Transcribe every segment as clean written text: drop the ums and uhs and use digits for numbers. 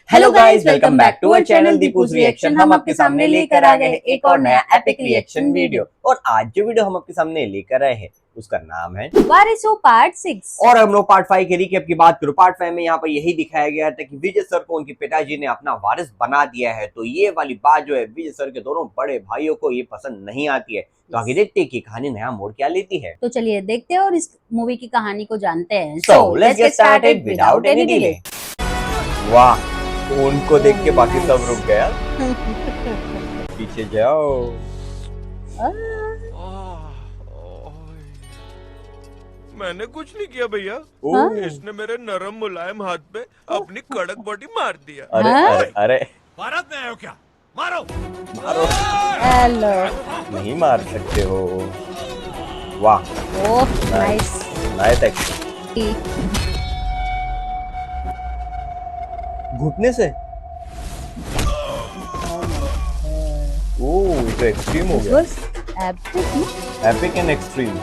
Hello guys, welcome back to our channel Deepu's reaction. हम आपके सामने लेकर आ गए एक और नया एपिक रिएक्शन वीडियो। और आज जो वीडियो हम आपके सामने लेकर आए हैं उसका नाम है वारिसो पार्ट 6। और हम लोग पार्ट 5 के रिकैप की बात करूं। पार्ट 5 में यहाँ पर यही दिखाया गया था कि विजय सर को उनके पिताजी ने अपना वारिस बना दिया है। तो ये वाली बात जो है विजय सर के दोनों बड़े भाइयों को ये पसंद नहीं आती है। तो आगे देखते हैं कि कहानी नया मोड़ क्या लेती है। तो चलिए देखते हैं और इस मूवी की कहानी को जानते हैं। So let's get started without any delay। वाह, तो उनको देख के बाकी सब रुक गया। पीछे जाओ। मैंने कुछ नहीं किया भैया। इसने मेरे नरम मुलायम हाथ पे अपनी कड़क बॉडी मार दिया। अरे अरे अरे, भारत में आए हो क्या? मारो मारो। हेलो। नहीं मार सकते हो। वाह, ओह नाइस नाइस एक्शन। घुटने से ओह, ये तो एक्सट्रीम हो गया। Epic and extreme.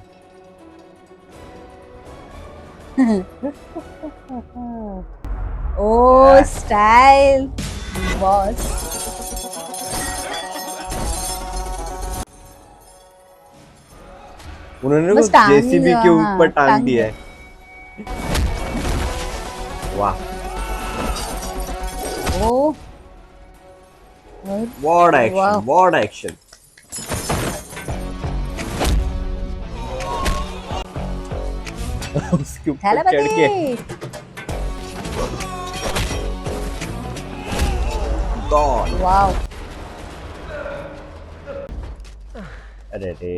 Oh style boss. उन्होंने बस वो टांग ही जेसीबी दिया, के ऊपर हाँ, टांग टांग दिया है। वाह, oh what action, what action. उसके ऊपर चढ़ के गॉड। वाओ। अरे रे।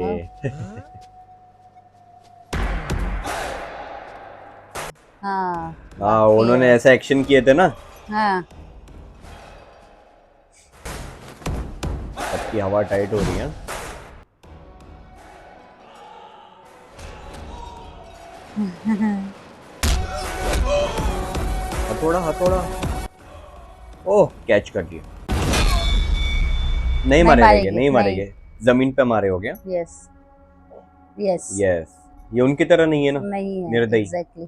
हाँ हाँ, उन्होंने ऐसा एक्शन किए थे ना। हाँ सबकी हवा टाइट हो रही है। हथौड़ा हथौड़ा। ओह, कैच कर लिया। नहीं मारेंगे, नहीं मारेंगे। जमीन पे मारे हो गया। यस यस यस, ये उनकी तरह नहीं है ना। नहीं है निर्दयी। एग्जैक्टली।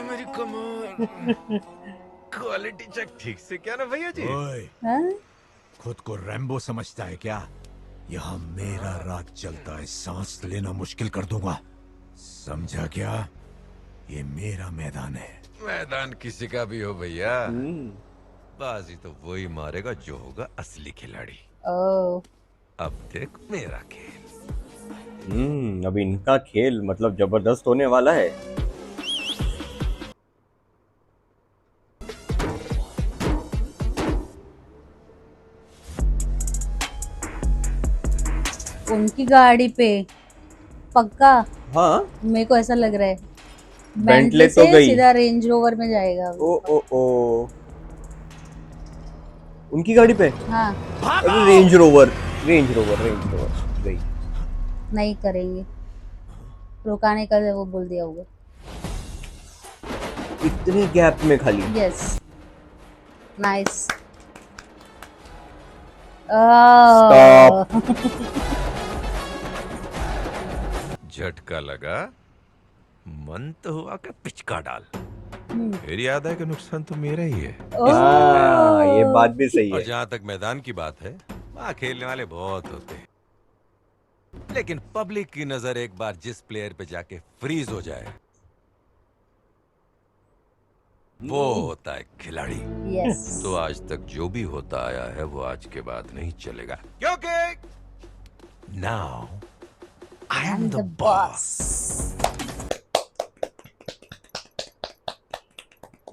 मेरी कमर। क्वालिटी चेक ठीक से क्या ना भैया जी? हाँ? खुद को रैम्बो समझता है क्या? यहाँ मेरा राज चलता है, सांस लेना मुश्किल कर दूंगा, समझा क्या? ये मेरा मैदान है। मैदान किसी का भी हो भैया, बाजी तो वही मारेगा जो होगा असली खिलाड़ी। ओह अब देख मेरा खेल। अब इनका खेल मतलब जबरदस्त होने वाला है। उनकी गाड़ी पे पक्का। हाँ, मेरे को ऐसा लग रहा है बेंटले से तो गई। सीधा रेंज रोवर में जाएगा। ओ ओ ओ, उनकी गाड़ी पे। हाँ अरे range rover, range rover, range rover गई। नहीं करेंगे, रुकाने का वो बोल दिया होगा। इतने गैप में खाली। Yes nice. झटका लगा, मन तो हुआ कि पिचका डाल। फिर याद है कि नुकसान तो मेरा ही है। हाँ, ये बात भी सही और है। जहाँ तक मैदान की बात है, वहाँ खेलने वाले बहुत होते हैं, लेकिन पब्लिक की नजर एक बार जिस प्लेयर पे जाके फ्रीज हो जाए वो होता है खिलाड़ी। यस तो आज तक जो भी होता आया है वो आज के बाद नहीं चलेगा, क्योंकि now I am the boss.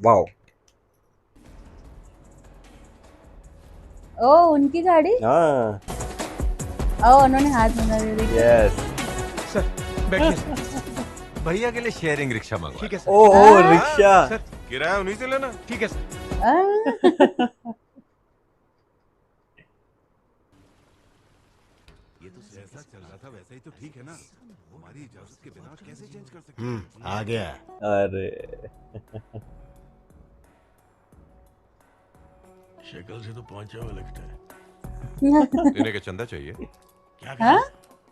Wow. ओ उनकी गाड़ी। हाँ, ओ उन्होंने हाथ मिला दे दी। यस। सर बैठिए। भैया के लिए शेयरिंग रिक्शा मंगवा। ठीक है सर। ओ रिक्शा। सर किराया उन्हीं से लेना। ठीक है सर। ये तो जैसा चल रहा था वैसा ही तो ठीक है ना? हमारी इजाजत के बिना कैसे चेंज कर सकते हैं? आ गया। अरे शक्ल से तो पहुंचा हुआ लगता है। लेने का चंदा चाहिए। क्या कहा?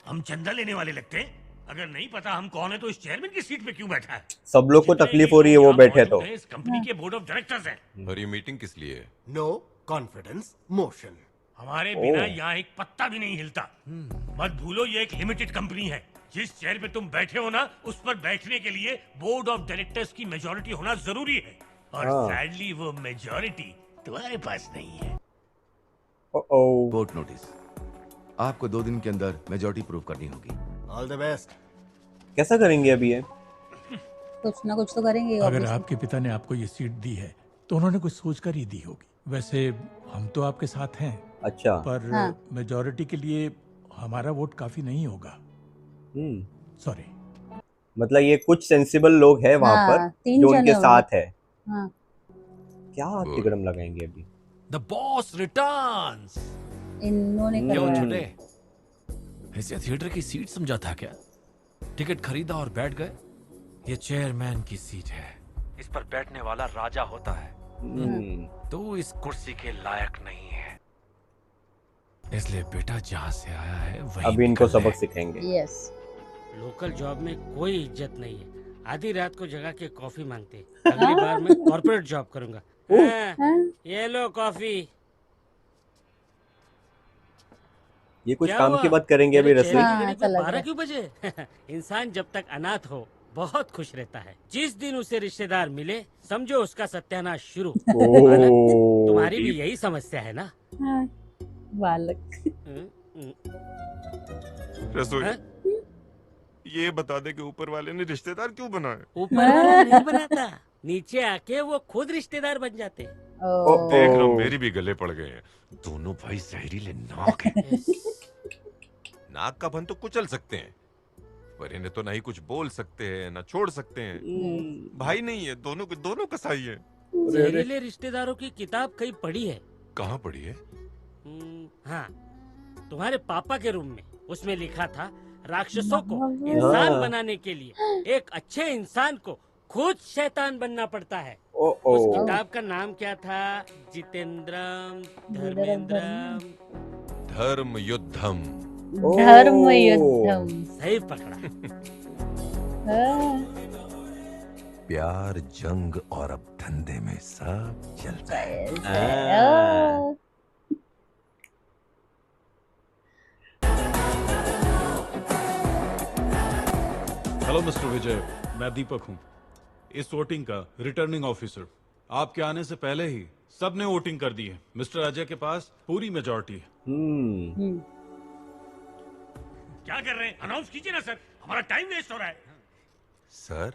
हम चंदा लेने वाले लगते हैं? अगर नहीं पता हम कौन है तो इस चेयरमैन की सीट पे क्यों बैठा है? सब लोग को जितने तकलीफ भी हो रही है लोग वो यहाँ बैठे मौजूद तो हैं, इस कंपनी के बोर्ड ऑफ डायरेक्टर्स हैं। और ये मीटिंग किस लिए है? No confidence motion. हमारे ओ। बिना यहाँ एक पत्ता भी नहीं हिलता। मत भूलो ये एक लिमिटेड कंपनी है। जिस चेयर पे तुम बैठे हो ना, उस पर बैठने के लिए बोर्ड ऑफ डायरेक्टर्स की मेजोरिटी होना जरूरी है, और हाँ। सैडली वो मेजोरिटी तुम्हारे पास नहीं है। ओ कोर्ट नोटिस। आपको 2 दिन के अंदर मेजॉरिटी प्रूव करनी होगी। All the best. कैसा करेंगे अभी ये? कुछ ना कुछ तो करेंगे अगर obviously। आपके पिता ने आपको ये सीट दी है तो उन्होंने कुछ सोचकर ही दी होगी। वैसे हम तो आपके साथ हैं, अच्छा। पर हाँ। मेजॉरिटी के लिए हमारा वोट काफी नहीं होगा। सॉरी। मतलब ये कुछ सेंसिबल लोग हैं वहां हाँ, पर 3 जो जने उनके होंगे। साथ है। हाँ, क्या तिकड़म लगाएंगे अभी? The boss returns. इन्होंने क्यों करवाया। छोटे? इसे थिएटर की सीट समझा था क्या? टिकट खरीदा और बैठ गए। ये चेयरमैन की सीट है, इस पर बैठने वाला राजा होता है। तू इस कुर्सी के लायक नहीं है, इसलिए बेटा जहाँ से आया है वही अभी इनको निकल सबक ले। सिखाएंगे। यस। लोकल जॉब में कोई इज्जत नहीं है। आधी रात को जगा के कॉफी मांगते। अगली बार मैं कॉर्पोरेट जॉब करूंगा। हाँ, हाँ, ये लो कॉफी। ये कुछ क्या काम हुआ? की बात करेंगे अभी तेरे रसली। चेहरे की हाँ, घड़ी ऐसा पे लग रहा 12 है। क्यों बजे? इंसान जब तक अनाथ हो बहुत खुश रहता है। जिस दिन उसे रिश्तेदार मिले समझो उसका सत्यानाश शुरू। ओ, तुम्हारी भी यही समस्या है ना? हाँ, बालक। रसोई हाँ? ये बता दे कि ऊपर वाले ने रिश्तेदार क्यों बनाए? ऊपर वाला नहीं बनाता, नीचे आके वो खुद रिश्तेदार बन जाते। ओ, देख लो मेरी भी गले पड़ गए हैं। दोनों भाई जहरीले नाक हैं। नाक का बन तो कुचल सकते हैं, पर इन्हें तो ना ही कुछ बोल सकते हैं ना छोड़ सकते हैं। भाई नहीं है, दोनों के दोनों कसाई है। जहरीले रिश्तेदारों की किताब कहीं पढ़ी है? कहाँ पड़ी है? हाँ, तुम्हारे पापा के रूम में। उसमें लिखा था राक्षसों को इंसान बनाने के लिए एक अच्छे इंसान को खुद शैतान बनना पड़ता है। ओ, उस ओ, किताब का नाम क्या था? जितेंद्रम, धर्मेंद्रम। धर्म युद्धम। धर्म युद्धम। सही पकड़ा। हाँ, प्यार, जंग और अब धंधे में सब चलता है। ओ, हेलो मिस्टर विजय, मैं दीपक हूँ, इस वोटिंग का रिटर्निंग ऑफिसर। आपके आने से पहले ही सबने वोटिंग कर दी है। मिस्टर अजय के पास पूरी मेजॉरिटी है। क्या कर रहे हैं? अनाउंस कीजिए ना सर, हमारा टाइम वेस्ट हो रहा है। सर,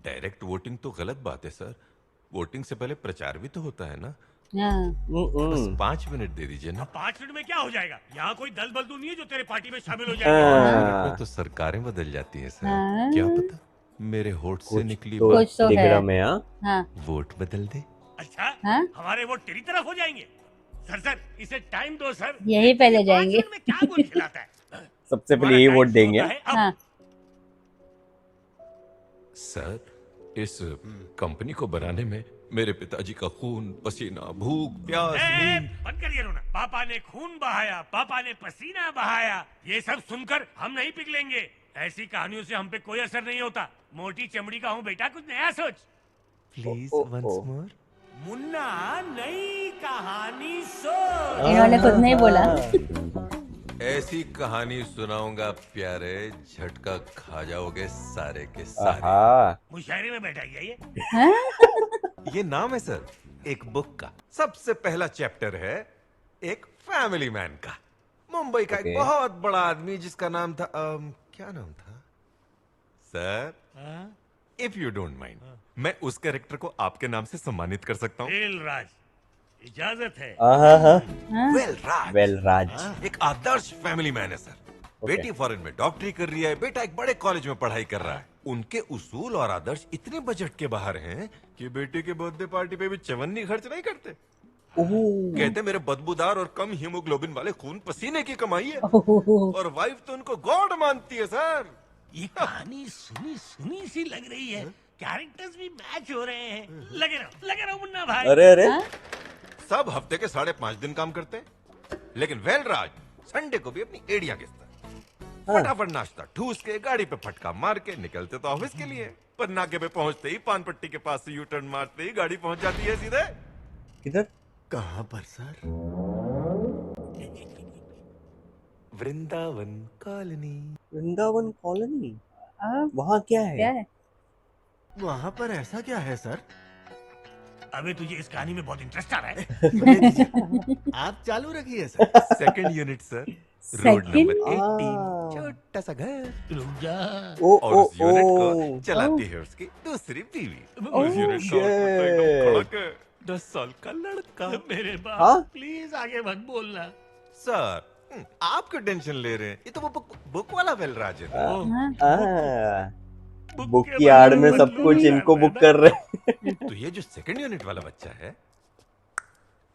डायरेक्ट वोटिंग तो गलत बात है सर। वोटिंग से पहले प्रचार भी तो होता है ना। हाँ, बस 5 मिनट दे दीजिए ना। 5 मिनट में क्या हो जाएगा? यहाँ कोई दल बलदू नहीं है जो तेरे पार्टी में शामिल हो हाँ। जाएगा। तो सरकारें बदल जाती हैं सर। हाँ। क्या पता मेरे होठ से निकली तो बात कुछ तो है। तिकड़म है। हाँ, हाँ, वोट बदल दे। अच्छा, हाँ? हमारे वोट तेरी तरफ हो जाएंगे? सर इसे टाइम दो सर। यही पहले ये 5 जाएंगे। मिनट में क्या गोल खिलाता है? सबसे पहले यही हमारा वोट टाइम देंगे। होता है अब। हाँ, सर, इस कंपनी को बनाने में मेरे पिताजी का खून, पसीना, भूख, प्यास, नींद। बंद करिए रोना। पापा ने खून बहाया, पापा ने पसीना बहाया, ये सब सुनकर हम नहीं पिघलेंगे। ऐसी कहानियों से हम पे कोई असर नहीं होता। मोटी चमड़ी का हूँ बेटा, कुछ नया सोच। प्लीज ओ, वंस ओ। मोर। मुन्ना नई कहानी सोच। इन्होंने खुद नहीं बोला। ऐसी कहानी सुनाऊंगा प्यारे, झटका खा जाओगे सारे के सारे। आहा, मुशायरे में बैठा गया ये। हाँ? ये नाम है सर एक बुक का। सबसे पहला चैप्टर है एक फैमिली मैन का। मुंबई का Okay. एक बहुत बड़ा आदमी जिसका नाम था क्या नाम था sir? If you don't mind, मैं उस कैरेक्टर को आपके नाम से सम्मानित कर सकता हूँ। दिल राज, इजाजत है। आहा, वेल राज। वेल राज। एक आदर्श फैमिली मैन है सर। बेटी फॉरेन में डॉक्टरी कर रही है, बेटा एक बड़े कॉलेज में पढ़ाई कर रहा है। उनके उसूल और आदर्श इतने बजट के बाहर हैं कि बेटे के बर्थडे पार्टी पे भी चवन्नी खर्च नहीं करते। कहते मेरे बदबूदार और कम हीमोग्लोबिन वाले खून पसीने की कमाई है, और वाइफ तो उनको गॉड मानती है सर। ये कहानी सुनी सुनी सी लग रही है। कैरेक्टर्स भी मैच हो रहे हैं। लगे रहो मुन्ना भाई। अरे अरे, सब हफ्ते के 5.5 दिन काम करते हैं, लेकिन वेल राज संडे को भी अपनी एड़ियां घिसता है। फटाफट नाश्ता ठूस के गाड़ी पे फटका मार के निकलते तो ऑफिस के लिए, पर नाके पे पहुंचते ही पान पट्टी के पास से यू टर्न मारते ही गाड़ी पहुंच जाती है सीधे किधर? कहाँ पर sir? Vrindavan colony. Vrindavan colony? अब वहाँ क्या है? क्या है? वहाँ पर ऐसा क्या है सर? अबे तुझे इस कहानी में बहुत इंटरेस्ट आ रहा है। आप चालू रखिए sir. Second unit sir, road number second? 18, छोटा सा घर। रुक जा। ओ और ओ उस यूनिट को ओ चलाती है उसकी दूसरी बीवी। Oh, उस यूनिट का output तो एकदम कड़क है। 10 साल का लड़का। मेरे हाँ? बाप प्लीज आगे मत बोलना। सर, आप क्यों टेंशन ले रहे हैं? ये तो वो बुक वाला वेलराज है। हाँ? बुक की आड़ में सब कुछ इनको बुक कर रहे हैं। तो ये जो सेकंड यूनिट वाला बच्चा है,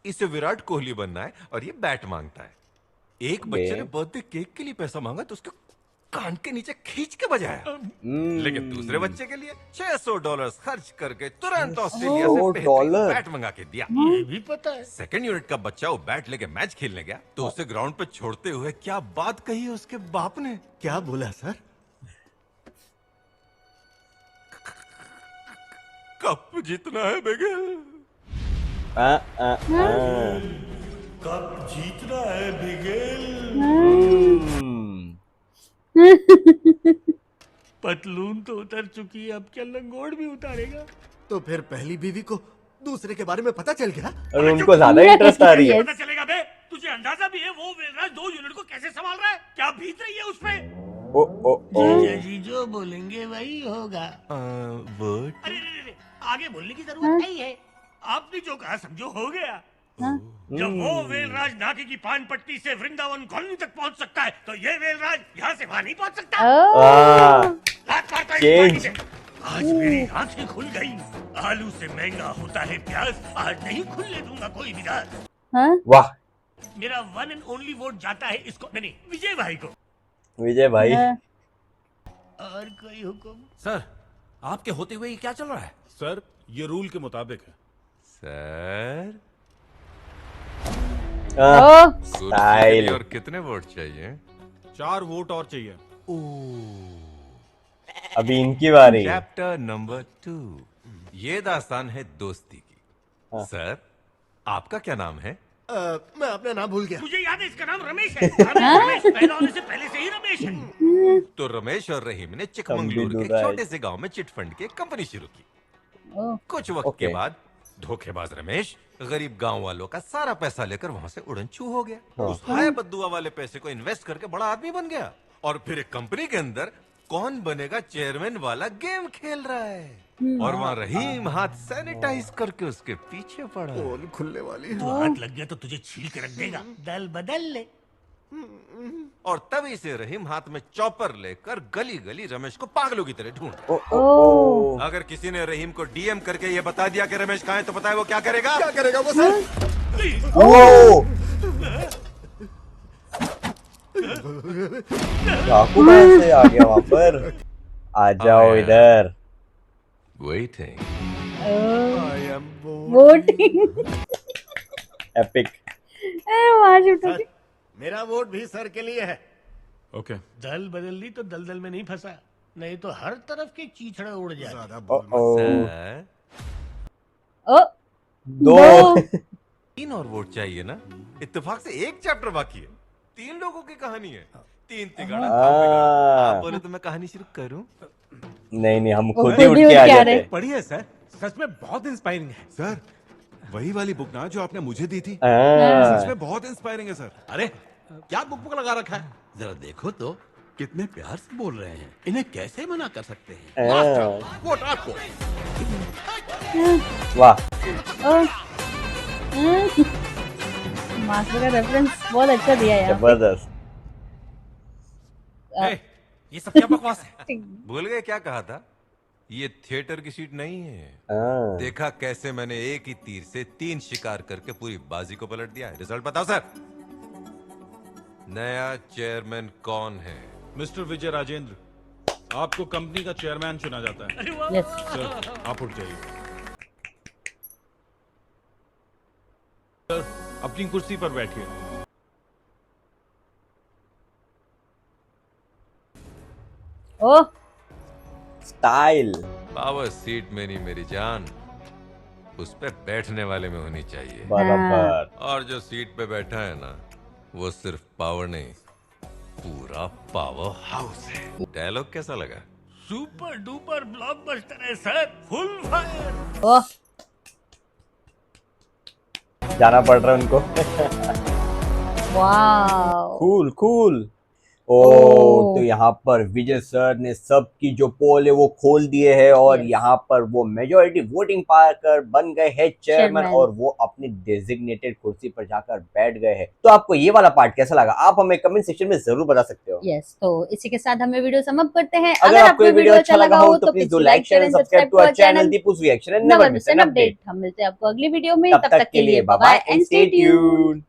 इसे विराट कोहली बनना है और ये बैट मांगता है। एक बच्चे ने बर्थडे केक के लिए पैसा मांगा तो उसके कान के नीचे खींच के बजाया। लेकिन दूसरे बच्चे के लिए $600 खर्च करके तुरंत ऑस्ट्रेलिया से बेहतरीन बैट मंगा के दिया। ये भी पता है। सेकंड यूनिट का बच्चा वो बैट लेके मैच खेलने गया तो उसे ग्राउंड पे छोड़ते हुए क्या बात कही उसके बाप ने। क्या बोला सर? कप जीतना है बिगल। कब जीतना है बिगेल। पतलून तो उतर चुकी है, अब क्या लंगोट भी उतारेगा? तो फिर पहली बीवी को दूसरे के बारे में पता चल गया? और उनको ज्यादा इंटरेस्ट आ रही है। पता चलेगा बे? तुझे अंदाजा भी है वो वेलराज 2 यूनिट को कैसे संभाल रहा है? क्या बीत रही है उसपे? ओ ओ ओ जीजा जी जो बोलेंगे वही होगा। अरे रे रे, आगे बोलने की जरूरत नहीं है। आपने जो कहा समझो हो गया। जब वो वेलराज नाके की पान पट्टी से वृंदावन कॉलोनी तक पहुंच सकता है, तो ये वेलराज यहाँ से वहाँ नहीं पहुंच सकता। लात मारता है इस पार्टी से। आज मेरी आंखें खुल गई। आलू से महंगा होता है प्याज, आज नहीं खुलने दूंगा कोई विदास। वाह, मेरा 1 एंड ओनली वोट जाता है इसको, नहीं विजय भाई को। विजय भाई। और कोई हुक्म? सर, आपके होते हुए ये क्या चल रहा है? सर, ये रूल के मुताबिक है। Sir, style. और कितने वोट चाहिए? 4 वोट और चाहिए। अभी इनकी बारी। चैप्टर नंबर 2, ये दास्तान है दोस्ती की। सर, आपका क्या नाम है? मैं अपना नाम भूल गया। मुझे याद है इसका नाम रमेश है। रमेश पहला होने से पहले से ही रमेश है। तो रमेश और रहीम ने चिकमंगलुरु के छोटे से गांव में चिट फंड की एक कंपनी शुरू की। कुछ वक्त के बाद धोखेबाज रमेश गरीब गांव वालों का सारा पैसा लेकर वहां से उड़न छू हो गया। उस हाय बद्दुआ वाले पैसे को इन्वेस्ट करके बड़ा आदमी बन गया और फिर एक कंपनी के अंदर कौन बनेगा चेयरमैन वाला गेम खेल रहा है। और वहाँ रहीम हाथ सैनिटाइज करके उसके पीछे पड़ा। पोल खुलने वाली है। तो हाथ लग गया तो तुझे छील के रख देगा। दल बदल ले। और तभी से रहीम हाथ में चॉपर लेकर गली गली रमेश को पागलों की तरह ढूंढ। अगर किसी ने रहीम को डीएम करके ये बता दिया कि रमेश कहाँ है, तो पता है वो क्या करेगा? क्या करेगा वो सर? चाकू कहाँ से आ गया वहाँ पर? आ जाओ इधर। Waiting. वोटिंग। एपिक। सर, मेरा वोट भी सर के लिए है। ओके। दल बदल ली तो दलदल में नहीं फंसा, नहीं तो हर तरफ के चीथड़े उड़ जाए। ज्यादा सर, 2 3 और वोट चाहिए ना? इत्तेफाक से एक चैप्टर बाकी है। 3 लोगों की कहानी है। 3 तिगाड़ा आप बोले तो मैं कहानी शुरू करूं? नहीं, हम खुद ही उठ के आ जाते। पढ़िए सर, सच में बहुत इंस्पायरिंग है। सर, वही वाली बुक ना जो आपने मुझे दी थी, सच में बहुत इंस्पायरिंग है सर। अरे क्या बुक लगा रखा है? जरा देखो तो, कितने प्यार से बोल रहे हैं। इन्हें कैसे मना कर सकते हैं? वोट आपको। वाह, मास्टर का रेफरेंस बहुत अच्छा दिया यार। जबरदस्त। ये सब क्या बकवास है? भूल गए क्या कहा था? ये थिएटर की सीट नहीं है। देखा कैसे मैंने एक ही तीर से 3 शिकार करके पूरी बाजी को पलट दिया है। रिजल्ट बताओ सर। नया चेयरमैन कौन है? मिस्टर विजय राजेंद्र, आपको कंपनी का चेयरमैन चुना जाता है। सर, आप उठ जाइए। सर, अपनी कुर्सी पर बैठिए। ओह स्टाइल। पावर सीट में नहीं मेरी जान, उस पे बैठने वाले में होनी चाहिए। बराबर। और जो सीट पे बैठा है ना, वो सिर्फ पावर नहीं, पूरा पावर हाउस है। डायलॉग कैसा लगा? सुपर डुपर ब्लॉकबस्टर है सर, फुल फायर। ओह जाना पड़ रहा है उनको। Wow cool cool. ओ ओह। तो यहाँ पर विजय सर ने सबकी जो पोल है वो खोल दिए हैं और Yes. यहाँ पर वो मेजोरिटी वोटिंग पाकर बन गए हैं चेयरमैन Chairman. और वो अपनी डेजिग्नेटेड कुर्सी पर जाकर बैठ गए हैं। तो आपको ये वाला पार्ट कैसा लगा, आप हमें कमेंट सेक्शन में जरूर बता सकते हो। यस, तो इसी के साथ हमें वीडियो समाप्त करते हैं। अगर आपको ये वीडियो अच्छा लगा हो तो please do like, share and subscribe to our channel Deepu's reaction and never miss an update. हम मिलते हैं आपको अगली वीडियो में, तब तक के लिए bye bye and stay tuned.